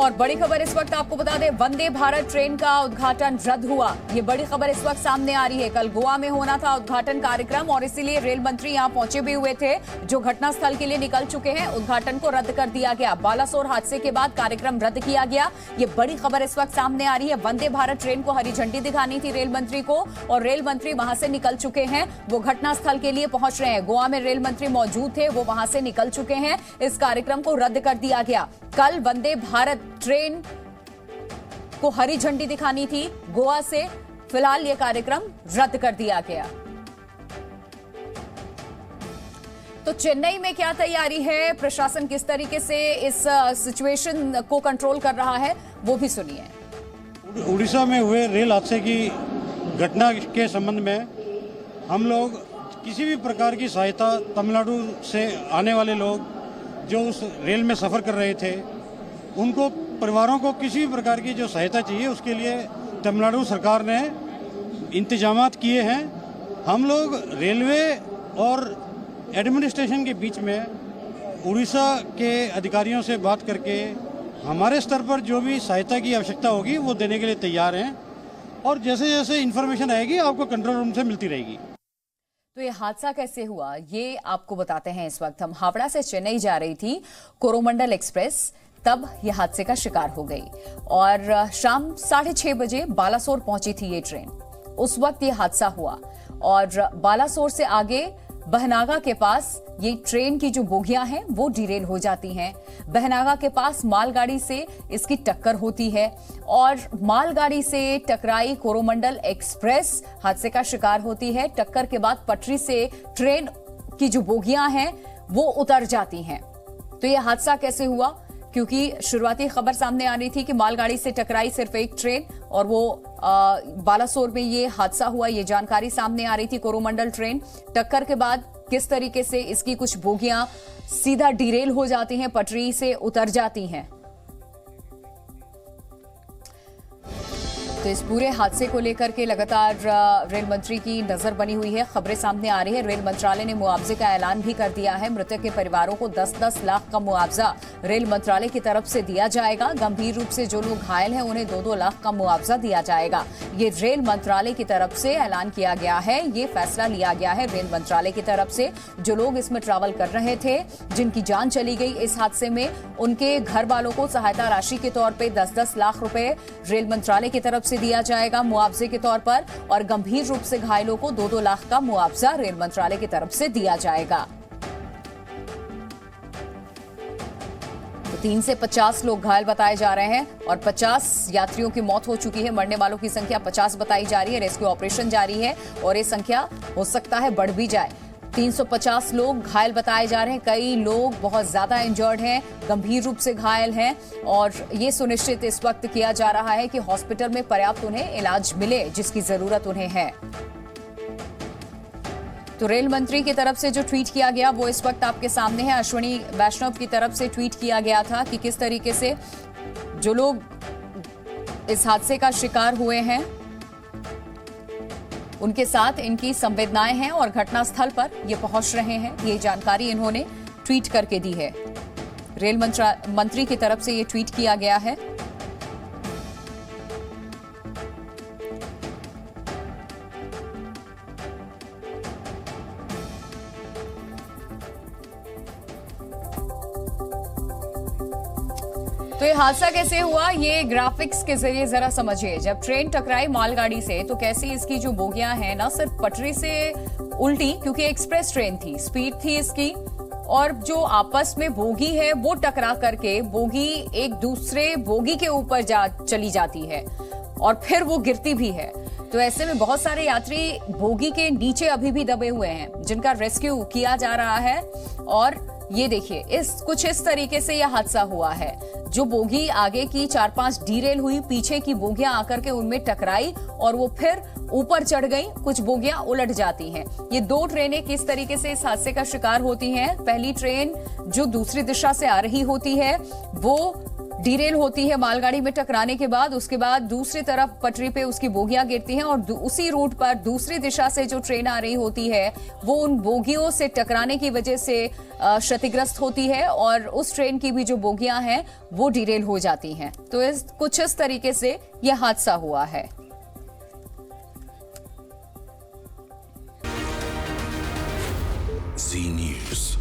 और बड़ी खबर इस वक्त आपको बता दें, वंदे भारत ट्रेन का उद्घाटन रद्द हुआ। ये बड़ी खबर इस वक्त सामने आ रही है। कल गोवा में होना था उद्घाटन कार्यक्रम और इसीलिए रेल मंत्री यहां पहुंचे भी हुए थे, जो घटनास्थल के लिए निकल चुके हैं। उद्घाटन को रद्द कर दिया गया। बालासोर हादसे के बाद कार्यक्रम रद्द किया गया। ये बड़ी खबर इस वक्त सामने आ रही है। वंदे भारत ट्रेन को हरी झंडी दिखानी थी रेल मंत्री को और रेल मंत्री वहां से निकल चुके हैं। वो घटनास्थल के लिए पहुंच रहे हैं। गोवा में रेल मंत्री मौजूद थे, वो वहां से निकल चुके हैं। इस कार्यक्रम को रद्द कर दिया गया। कल वंदे भारत ट्रेन को हरी झंडी दिखानी थी गोवा से, फिलहाल यह कार्यक्रम रद्द कर दिया गया। तो चेन्नई में क्या तैयारी है, प्रशासन किस तरीके से इस सिचुएशन को कंट्रोल कर रहा है, वो भी सुनिए। उड़ीसा में हुए रेल हादसे की घटना के संबंध में हम लोग किसी भी प्रकार की सहायता, तमिलनाडु से आने वाले लोग जो उस रेल में सफ़र कर रहे थे, उनको परिवारों को किसी भी प्रकार की जो सहायता चाहिए उसके लिए तमिलनाडु सरकार ने इंतजामात किए हैं। हम लोग रेलवे और एडमिनिस्ट्रेशन के बीच में उड़ीसा के अधिकारियों से बात करके हमारे स्तर पर जो भी सहायता की आवश्यकता होगी वो देने के लिए तैयार हैं और जैसे जैसे इन्फॉर्मेशन आएगी आपको कंट्रोल रूम से मिलती रहेगी। तो ये हादसा कैसे हुआ ये आपको बताते हैं। इस वक्त हम हावड़ा से चेन्नई जा रही थी कोरोमंडल एक्सप्रेस, तब यह हादसे का शिकार हो गई और शाम 6:30 बजे बालासोर पहुंची थी ये ट्रेन। उस वक्त ये हादसा हुआ और बालासोर से आगे बहनागा के पास ये ट्रेन की जो बोगियां हैं वो डिरेल हो जाती हैं। बहनागा के पास मालगाड़ी से इसकी टक्कर होती है और मालगाड़ी से टकराई कोरोमंडल एक्सप्रेस हादसे का शिकार होती है। टक्कर के बाद पटरी से ट्रेन की जो बोगियां हैं वो उतर जाती हैं। तो ये हादसा कैसे हुआ, क्योंकि शुरुआती खबर सामने आ रही थी कि मालगाड़ी से टकराई सिर्फ एक ट्रेन और वो बालासोर में ये हादसा हुआ। ये जानकारी सामने आ रही थी। कोरोमंडल ट्रेन टक्कर के बाद किस तरीके से इसकी कुछ बोगियां सीधा डिरेल हो जाती हैं, पटरी से उतर जाती हैं। तो इस पूरे हादसे को लेकर के लगातार रेल मंत्री की नजर बनी हुई है। खबरें सामने आ रही है। रेल मंत्रालय ने मुआवजे का ऐलान भी कर दिया है। मृतक के परिवारों को 10-10 लाख का मुआवजा रेल मंत्रालय की तरफ से दिया जाएगा। गंभीर रूप से जो लोग घायल हैं उन्हें 2-2 लाख का मुआवजा दिया जाएगा। ये रेल मंत्रालय की तरफ से ऐलान किया गया है। ये फैसला लिया गया है रेल मंत्रालय की तरफ से। जो लोग इसमें ट्रैवल कर रहे थे, जिनकी जान चली गई इस हादसे में, उनके घर वालों को सहायता राशि के तौर पर 10-10 लाख रुपए रेल मंत्रालय की तरफ से दिया जाएगा मुआवजे के तौर पर और गंभीर रूप से घायलों को 2-2 लाख का मुआवजा रेल मंत्रालय की तरफ से दिया जाएगा। तो 3 से 50 लोग घायल बताए जा रहे हैं और 50 यात्रियों की मौत हो चुकी है। मरने वालों की संख्या 50 बताई जा रही है। रेस्क्यू ऑपरेशन जारी है और ये संख्या हो सकता है बढ़ भी जाए। 350 लोग घायल बताए जा रहे हैं। कई लोग बहुत ज्यादा इंजर्ड हैं, गंभीर रूप से घायल हैं और ये सुनिश्चित इस वक्त किया जा रहा है कि हॉस्पिटल में पर्याप्त उन्हें इलाज मिले जिसकी जरूरत उन्हें है। तो रेल मंत्री की तरफ से जो ट्वीट किया गया वो इस वक्त आपके सामने है। अश्विनी वैष्णव की तरफ से ट्वीट किया गया था कि किस तरीके से जो लोग इस हादसे का शिकार हुए हैं उनके साथ इनकी संवेदनाएं हैं और घटनास्थल पर ये पहुंच रहे हैं। ये जानकारी इन्होंने ट्वीट करके दी है। रेल मंत्री की तरफ से ये ट्वीट किया गया है। तो ये हादसा कैसे हुआ ये ग्राफिक्स के जरिए जरा समझिए। जब ट्रेन टकराई मालगाड़ी से तो कैसी इसकी जो बोगियां हैं ना सिर्फ पटरी से उल्टी, क्योंकि एक्सप्रेस ट्रेन थी, स्पीड थी इसकी, और जो आपस में बोगी है वो टकरा करके बोगी एक दूसरे बोगी के ऊपर चली जाती है और फिर वो गिरती भी है। तो ऐसे में बहुत सारे यात्री बोगी के नीचे अभी भी दबे हुए हैं जिनका रेस्क्यू किया जा रहा है। और ये देखिए कुछ इस तरीके से यह हादसा हुआ है। जो बोगी आगे की 4-5 डीरेल हुई, पीछे की बोगियां आकर के उनमें टकराई और वो फिर ऊपर चढ़ गई, कुछ बोगियां उलट जाती हैं। ये 2 ट्रेनें किस तरीके से इस हादसे का शिकार होती हैं। पहली ट्रेन जो दूसरी दिशा से आ रही होती है वो डीरेल होती है मालगाड़ी में टकराने के बाद। उसके बाद दूसरी तरफ पटरी पे उसकी बोगियां गिरती हैं और उसी रूट पर दूसरी दिशा से जो ट्रेन आ रही होती है वो उन बोगियों से टकराने की वजह से क्षतिग्रस्त होती है और उस ट्रेन की भी जो बोगियां हैं वो डीरेल हो जाती हैं। तो कुछ इस तरीके से यह हादसा हुआ है। Z News।